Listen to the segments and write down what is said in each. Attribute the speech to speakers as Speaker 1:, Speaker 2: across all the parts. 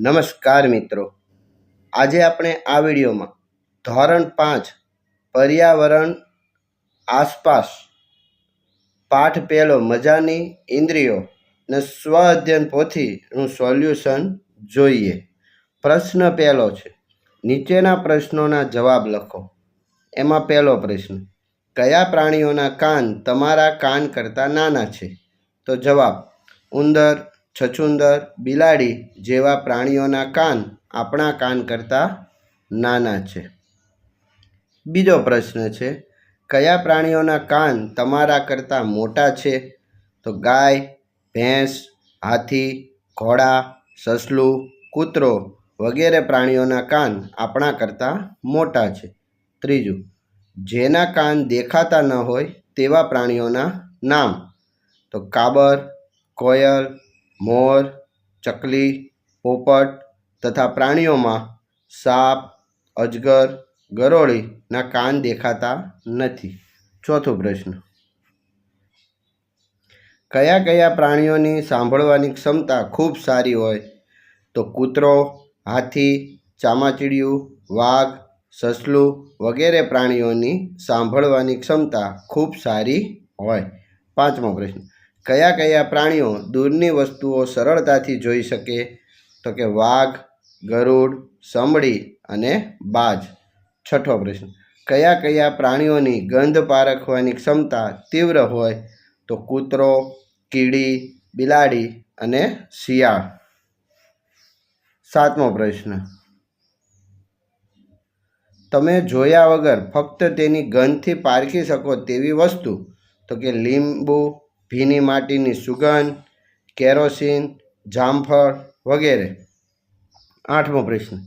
Speaker 1: નમસ્કાર મિત્રો, આજે આપણે આ વિડીયોમાં ધોરણ 5 પર્યાવરણ આસપાસ પાઠ પહેલો મજાની ઇન્દ્રિયો ને સ્વ અધ્યયન પોથીનું સોલ્યુશન જોઈએ। પ્રશ્ન પહેલો છે, નીચેના પ્રશ્નોના જવાબ લખો। એમાં પહેલો પ્રશ્ન, કયા પ્રાણીઓના કાન તમારા કાન કરતાં નાના છે? તો જવાબ, ઉંદર, છછુંદર, બિલાડી જેવા પ્રાણીઓના કાન આપણા કાન કરતાં નાના છે। બીજો પ્રશ્ન છે, કયા પ્રાણીઓના કાન તમારા કરતાં મોટા છે? તો ગાય, ભેંસ, હાથી, ઘોડા, સસલું, કૂતરો વગેરે પ્રાણીઓના કાન આપણા કરતાં મોટા છે। ત્રીજું, જેના કાન દેખાતા ન હોય તેવા પ્રાણીઓના નામ। તો કાબર, કોયલ, મોર, ચકલી, પોપટ તથા પ્રાણીઓમાં સાપ, અજગર, ગરોળીના કાન દેખાતા નથી। ચોથો પ્રશ્ન, કયા કયા પ્રાણીઓની સાંભળવાની ક્ષમતા ખૂબ સારી હોય? તો કૂતરો, હાથી, ચામાચીડિયું, વાઘ, સસલું વગેરે પ્રાણીઓની સાંભળવાની ક્ષમતા ખૂબ સારી હોય। પાંચમો પ્રશ્ન, કયા કયા પ્રાણીઓ દૂરની વસ્તુઓ સરળતાથી જોઈ શકે? તો કે વાઘ, ગરુડ, સમડી અને બાજ। છઠ્ઠો પ્રશ્ન, કયા કયા પ્રાણીઓની ગંધ પારખવાની ક્ષમતા તીવ્ર હોય? તો કૂતરો, કીડી, બિલાડી અને શિયાળ। સાતમો પ્રશ્ન, તમે જોયા વગર ફક્ત તેની ગંધથી પારખી શકો તેવી વસ્તુ? તો કે લીંબુ, ભીની માટીની સુગંધ, કેરોસીન, જામફળ વગેરે। આઠમો પ્રશ્ન,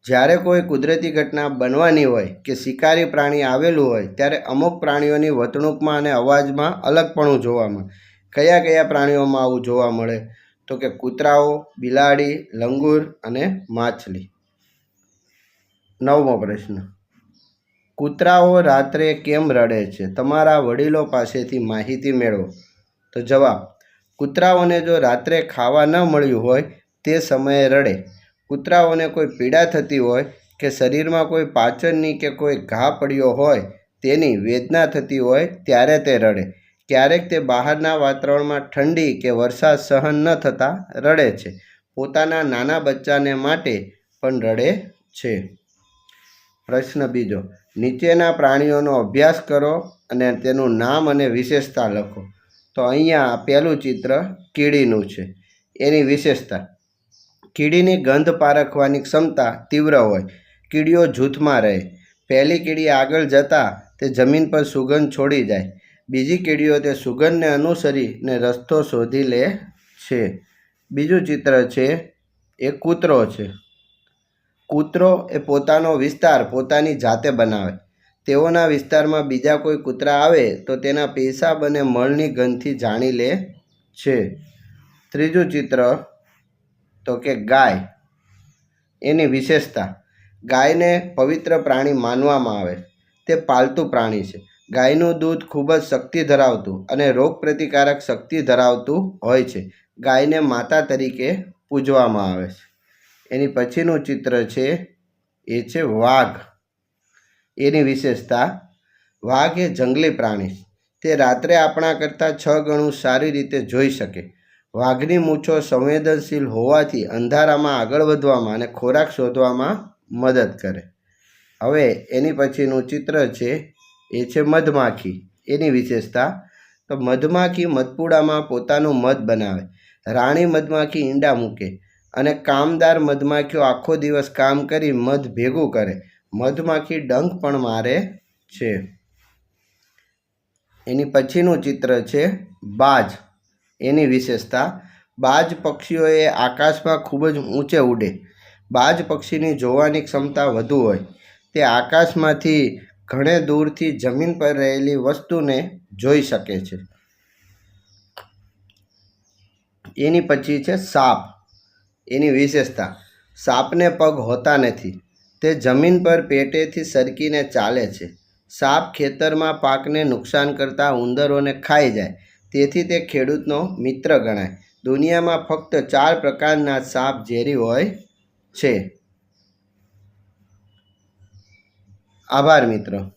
Speaker 1: જ્યારે કોઈ કુદરતી ઘટના બનવાની હોય કે શિકારી પ્રાણી આવેલું હોય ત્યારે અમુક પ્રાણીઓની વર્તણૂકમાં અને અવાજમાં અલગપણું જોવા મળે। કયા કયા પ્રાણીઓમાં આવું જોવા મળે? તો કે કૂતરાઓ, બિલાડી, લંગૂર અને માછલી। નવમો પ્રશ્ન, કૂતરાઓ રાત્રે કેમ રડે છે? તમારા વડીલો પાસેથી માહિતી મેળવો। તો જવાબ, કૂતરાઓને જો રાત્રે ખાવા ન મળ્યું હોય તે સમયે રડે। કૂતરાઓને કોઈ પીડા થતી હોય કે શરીરમાં કોઈ પાચનની કે કોઈ ઘા પડ્યો હોય તેની વેદના થતી હોય ત્યારે તે રડે। ક્યારેક તે બહારના વાતાવરણમાં ઠંડી કે વરસાદ સહન ન થતાં રડે છે। પોતાના નાના બચ્ચાને માટે પણ રડે છે। પ્રશ્ન બીજો, નીચેના પ્રાણીઓનો અભ્યાસ કરો અને તેનું નામ અને વિશેષતા લખો। તો અહીંયા પહેલું ચિત્ર કીડીનું છે। એની વિશેષતા, કીડીની ગંધ પારખવાની ક્ષમતા તીવ્ર હોય। કીડીઓ જૂથમાં રહે। પહેલી કીડી આગળ જતાં તે જમીન પર સુગંધ છોડી જાય। બીજી કીડીઓ તે સુગંધને અનુસરીને રસ્તો શોધી લે છે। બીજું ચિત્ર છે એ કૂતરો છે। કૂતરો એ પોતાનો વિસ્તાર પોતાની જાતે બનાવે। તેઓના વિસ્તારમાં બીજા કોઈ કૂતરા આવે તો તેના પેશાબ અને મળની ગંધથી જાણી લે છે। ત્રીજું ચિત્ર તો કે ગાય, એની વિશેષતા, ગાયને પવિત્ર પ્રાણી માનવામાં આવે। તે પાલતુ પ્રાણી છે। ગાયનું દૂધ ખૂબ જ શક્તિ ધરાવતું અને રોગપ્રતિકારક શક્તિ ધરાવતું હોય છે। ગાયને માતા તરીકે પૂજવામાં આવે છે। એની પછીનું ચિત્ર છે એ છે વાઘ। એની વિશેષતા, વાઘ એ જંગલી પ્રાણી છે। તે રાત્રે આપણા કરતાં 6 ગણું સારી રીતે જોઈ શકે। વાઘની મૂછો સંવેદનશીલ હોવાથી અંધારામાં આગળ વધવામાં અને ખોરાક શોધવામાં મદદ કરે। હવે એની પછીનું ચિત્ર છે એ છે મધમાખી। એની વિશેષતા, તો મધમાખી મધપૂડામાં પોતાનું મધ બનાવે। રાણી મધમાખી ઈંડા મૂકે અને કામદાર મધમાખીઓ આખો દિવસ કામ કરી મધ ભેગું કરે। મધમાખી ડંખ પણ મારે છે। એની પછીનું ચિત્ર છે બાજ। એની વિશેષતા, બાજ પક્ષીઓએ આકાશમાં ખૂબ જ ઊંચે ઉડે। બાજ પક્ષીની જોવાની ક્ષમતા વધુ હોય। તે આકાશમાંથી ઘણે દૂરથી જમીન પર રહેલી વસ્તુને જોઈ શકે છે। એની પછી છે સાપ। એની વિશેષતા, સાપને પગ હોતા નથી। તે જમીન પર પેટેથી સરકીને ચાલે છે। સાપ ખેતરમાં પાકને નુકસાન કરતા ઉંદરોને ખાઈ જાય, તેથી તે ખેડૂતનો મિત્ર ગણાય। દુનિયામાં ફક્ત 4 પ્રકારના સાપ ઝેરી હોય છે. આભાર મિત્રો.